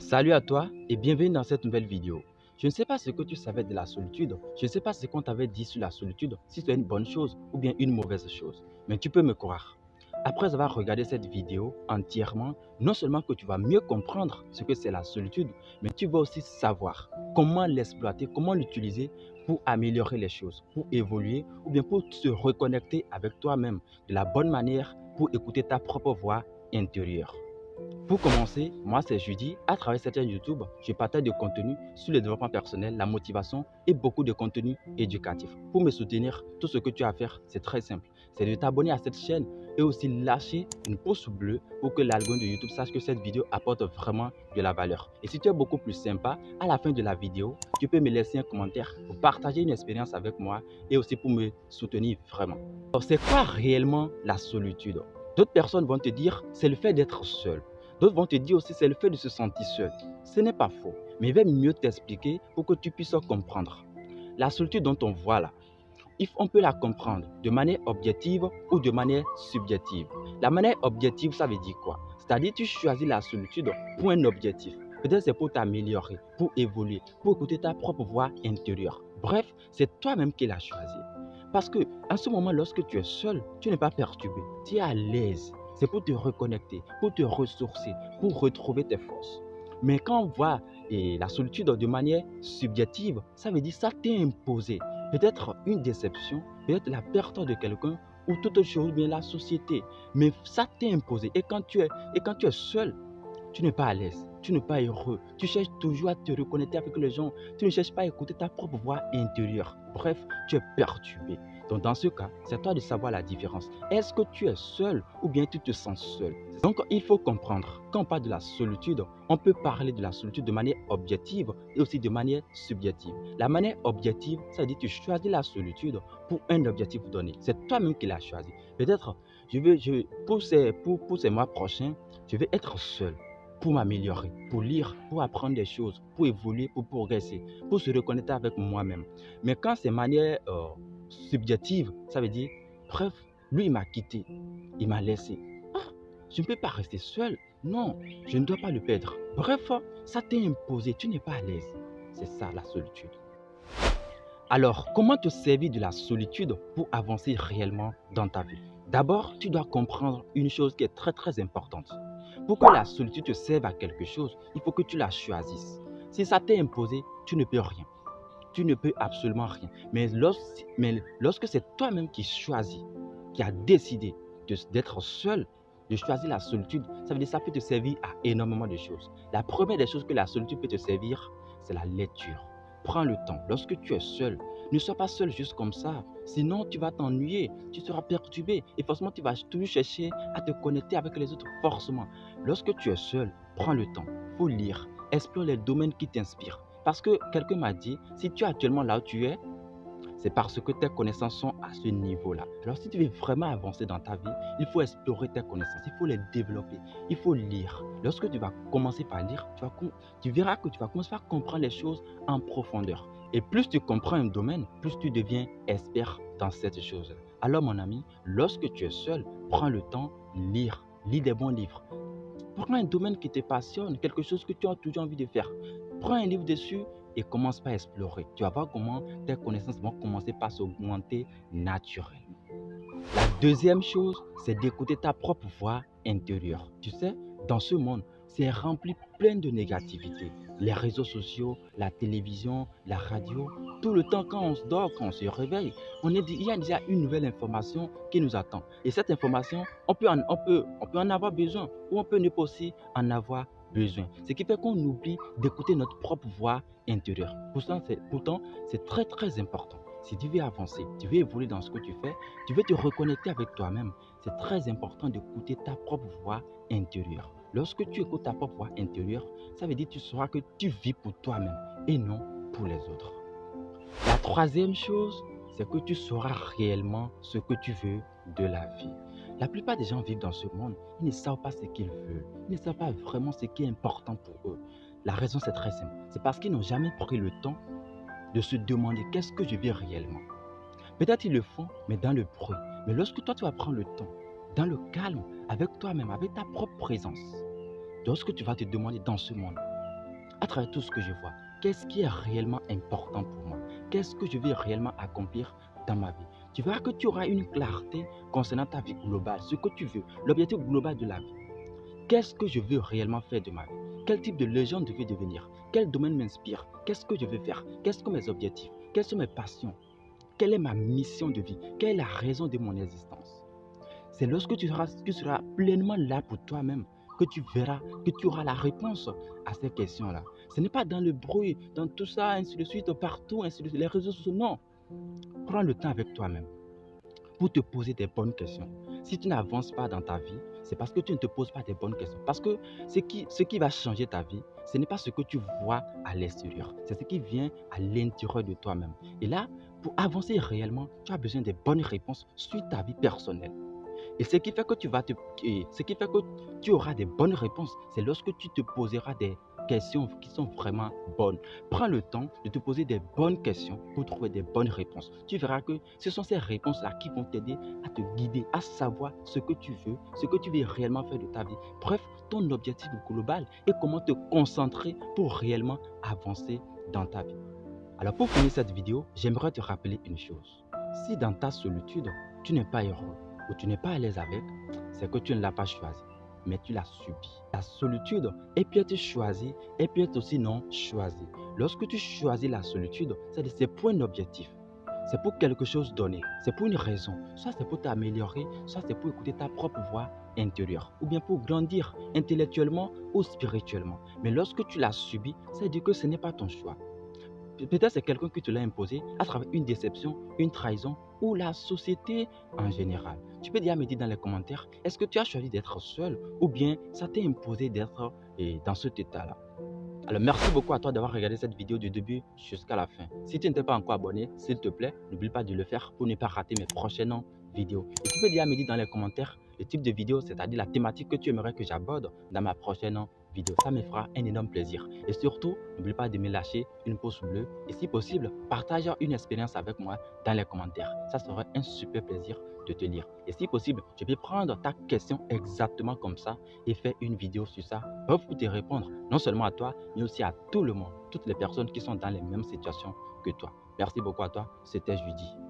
Salut à toi et bienvenue dans cette nouvelle vidéo. Je ne sais pas ce que tu savais de la solitude, je ne sais pas ce qu'on t'avait dit sur la solitude, si c'est une bonne chose ou bien une mauvaise chose, mais tu peux me croire. Après avoir regardé cette vidéo entièrement, non seulement que tu vas mieux comprendre ce que c'est la solitude, mais tu vas aussi savoir comment l'exploiter, comment l'utiliser pour améliorer les choses, pour évoluer ou bien pour se reconnecter avec toi-même de la bonne manière pour écouter ta propre voix intérieure. Pour commencer, moi c'est Judy. À travers cette chaîne YouTube, je partage du contenu sur le développement personnel, la motivation et beaucoup de contenu éducatif. Pour me soutenir, tout ce que tu as à faire, c'est très simple. C'est de t'abonner à cette chaîne et aussi lâcher une pouce bleue pour que l'algorithme de YouTube sache que cette vidéo apporte vraiment de la valeur. Et si tu es beaucoup plus sympa, à la fin de la vidéo, tu peux me laisser un commentaire pour partager une expérience avec moi et aussi pour me soutenir vraiment. Alors, c'est quoi réellement la solitude? D'autres personnes vont te dire c'est le fait d'être seul. D'autres vont te dire aussi c'est le fait de se sentir seul. Ce n'est pas faux, mais je vais mieux t'expliquer pour que tu puisses comprendre. La solitude dont on voit là, on peut la comprendre de manière objective ou de manière subjective. La manière objective, ça veut dire quoi? C'est-à-dire tu choisis la solitude pour un objectif. Peut-être c'est pour t'améliorer, pour évoluer, pour écouter ta propre voix intérieure. Bref, c'est toi-même qui l'as choisi. Parce que en ce moment, lorsque tu es seul, tu n'es pas perturbé, tu es à l'aise. C'est pour te reconnecter, pour te ressourcer, pour retrouver tes forces. Mais quand on voit la solitude de manière subjective, ça veut dire que ça t'est imposé. Peut-être une déception, peut-être la perte de quelqu'un ou toute autre chose, bien la société. Mais ça t'est imposé. Et quand tu es seul, tu n'es pas à l'aise, tu n'es pas heureux, tu cherches toujours à te reconnecter avec les gens, tu ne cherches pas à écouter ta propre voix intérieure. Bref, tu es perturbé. Donc dans ce cas, c'est à toi de savoir la différence. Est-ce que tu es seul ou bien tu te sens seul? Donc il faut comprendre, quand on parle de la solitude, on peut parler de la solitude de manière objective et aussi de manière subjective. La manière objective, ça veut dire que tu choisis la solitude pour un objectif donné. C'est toi-même qui l'as choisi. Peut-être, pour ces mois prochains, je vais être seul pour m'améliorer, pour lire, pour apprendre des choses, pour évoluer, pour progresser, pour se reconnecter avec moi-même. Mais quand c'est manière subjective, ça veut dire, bref, lui il m'a quitté, il m'a laissé. Ah, je ne peux pas rester seul. Non, je ne dois pas le perdre. Bref, ça t'est imposé, tu n'es pas à l'aise. C'est ça la solitude. Alors, comment te servir de la solitude pour avancer réellement dans ta vie? D'abord, tu dois comprendre une chose qui est très très importante. Pour que la solitude te serve à quelque chose, il faut que tu la choisisses. Si ça t'est imposé, tu ne peux rien. Tu ne peux absolument rien. Mais lorsque c'est toi-même qui choisis, qui a décidé d'être seul, de choisir la solitude, ça veut dire que ça peut te servir à énormément de choses. La première des choses que la solitude peut te servir, c'est la lecture. Prends le temps. Lorsque tu es seul, ne sois pas seul juste comme ça. Sinon, tu vas t'ennuyer, tu seras perturbé et forcément, tu vas toujours chercher à te connecter avec les autres forcément. Lorsque tu es seul, prends le temps. Il faut lire, explore les domaines qui t'inspirent. Parce que quelqu'un m'a dit, si tu es actuellement là où tu es, c'est parce que tes connaissances sont à ce niveau-là. Alors si tu veux vraiment avancer dans ta vie, il faut explorer tes connaissances, il faut les développer, il faut lire. Lorsque tu vas commencer par lire, tu verras que tu vas commencer à comprendre les choses en profondeur. Et plus tu comprends un domaine, plus tu deviens expert dans cette chose. Alors mon ami, lorsque tu es seul, prends le temps, lis des bons livres. Prends un domaine qui te passionne, quelque chose que tu as toujours envie de faire. Prends un livre dessus et commence par explorer. Tu vas voir comment tes connaissances vont commencer par s'augmenter naturellement. La deuxième chose, c'est d'écouter ta propre voix intérieure. Tu sais, dans ce monde, c'est rempli plein de négativité. Les réseaux sociaux, la télévision, la radio, tout le temps quand on se dort, quand on se réveille, il y a déjà une nouvelle information qui nous attend. Et cette information, on peut en avoir besoin ou on peut ne pas aussi en avoir besoin. Ce qui fait qu'on oublie d'écouter notre propre voix intérieure. Pourtant, c'est très très important. Si tu veux avancer, tu veux évoluer dans ce que tu fais, tu veux te reconnecter avec toi-même, c'est très important d'écouter ta propre voix intérieure. Lorsque tu écoutes ta propre voix intérieure, ça veut dire que tu sauras que tu vis pour toi-même et non pour les autres. La troisième chose, c'est que tu sauras réellement ce que tu veux de la vie. La plupart des gens vivent dans ce monde, ils ne savent pas ce qu'ils veulent, ils ne savent pas vraiment ce qui est important pour eux. La raison, c'est très simple, c'est parce qu'ils n'ont jamais pris le temps de se demander qu'est-ce que je veux réellement. Peut-être ils le font, mais dans le bruit. Mais lorsque toi, tu vas prendre le temps, dans le calme, avec toi-même, avec ta propre présence, lorsque tu vas te demander dans ce monde, à travers tout ce que je vois, qu'est-ce qui est réellement important pour moi? Qu'est-ce que je veux réellement accomplir dans ma vie? Tu verras que tu auras une clarté concernant ta vie globale, ce que tu veux, l'objectif global de la vie. Qu'est-ce que je veux réellement faire de ma vie? Quel type de légende je veux devenir? Quel domaine m'inspire? Qu'est-ce que je veux faire? Quels sont mes objectifs? Quelles sont mes passions? Quelle est ma mission de vie? Quelle est la raison de mon existence? C'est lorsque tu seras pleinement là pour toi-même que tu verras, que tu auras la réponse à ces questions-là. Ce n'est pas dans le bruit, dans tout ça, ainsi de suite, partout, ainsi de suite, les réseaux sociaux. Non. Prends le temps avec toi-même pour te poser des bonnes questions. Si tu n'avances pas dans ta vie, c'est parce que tu ne te poses pas des bonnes questions. Parce que ce qui va changer ta vie, ce n'est pas ce que tu vois à l'extérieur. C'est ce qui vient à l'intérieur de toi-même. Et là, pour avancer réellement, tu as besoin des bonnes réponses sur ta vie personnelle. Et ce qui fait que tu auras des bonnes réponses, c'est lorsque tu te poseras des questions qui sont vraiment bonnes. Prends le temps de te poser des bonnes questions pour trouver des bonnes réponses. Tu verras que ce sont ces réponses-là qui vont t'aider à te guider, à savoir ce que tu veux réellement faire de ta vie. Bref, ton objectif global et comment te concentrer pour réellement avancer dans ta vie. Alors pour finir cette vidéo, j'aimerais te rappeler une chose. Si dans ta solitude, tu n'es pas heureux ou tu n'es pas à l'aise avec, c'est que tu ne l'as pas choisi, mais tu l'as subi. La solitude est peut être choisie et peut être aussi non choisie. Lorsque tu choisis la solitude, c'est pour un objectif. C'est pour quelque chose donné, c'est pour une raison. Soit c'est pour t'améliorer, soit c'est pour écouter ta propre voix intérieure, ou bien pour grandir intellectuellement ou spirituellement. Mais lorsque tu l'as subi, ça veut dire que ce n'est pas ton choix. Peut-être c'est quelqu'un qui te l'a imposé à travers une déception, une trahison ou la société en général. Tu peux déjà me dire dans les commentaires, est-ce que tu as choisi d'être seul ou bien ça t'est imposé d'être dans cet état-là? Alors merci beaucoup à toi d'avoir regardé cette vidéo du début jusqu'à la fin. Si tu n'es pas encore abonné, s'il te plaît, n'oublie pas de le faire pour ne pas rater mes prochaines vidéos. Et tu peux déjà me dire dans les commentaires le type de vidéo, c'est-à-dire la thématique que tu aimerais que j'aborde dans ma prochaine vidéo. Ça me fera un énorme plaisir. Et surtout, n'oublie pas de me lâcher une pouce bleu. Et si possible, partage une expérience avec moi dans les commentaires. Ça serait un super plaisir de te lire. Et si possible, je peux prendre ta question exactement comme ça et faire une vidéo sur ça pour te répondre non seulement à toi, mais aussi à tout le monde, toutes les personnes qui sont dans les mêmes situations que toi. Merci beaucoup à toi. C'était Judy.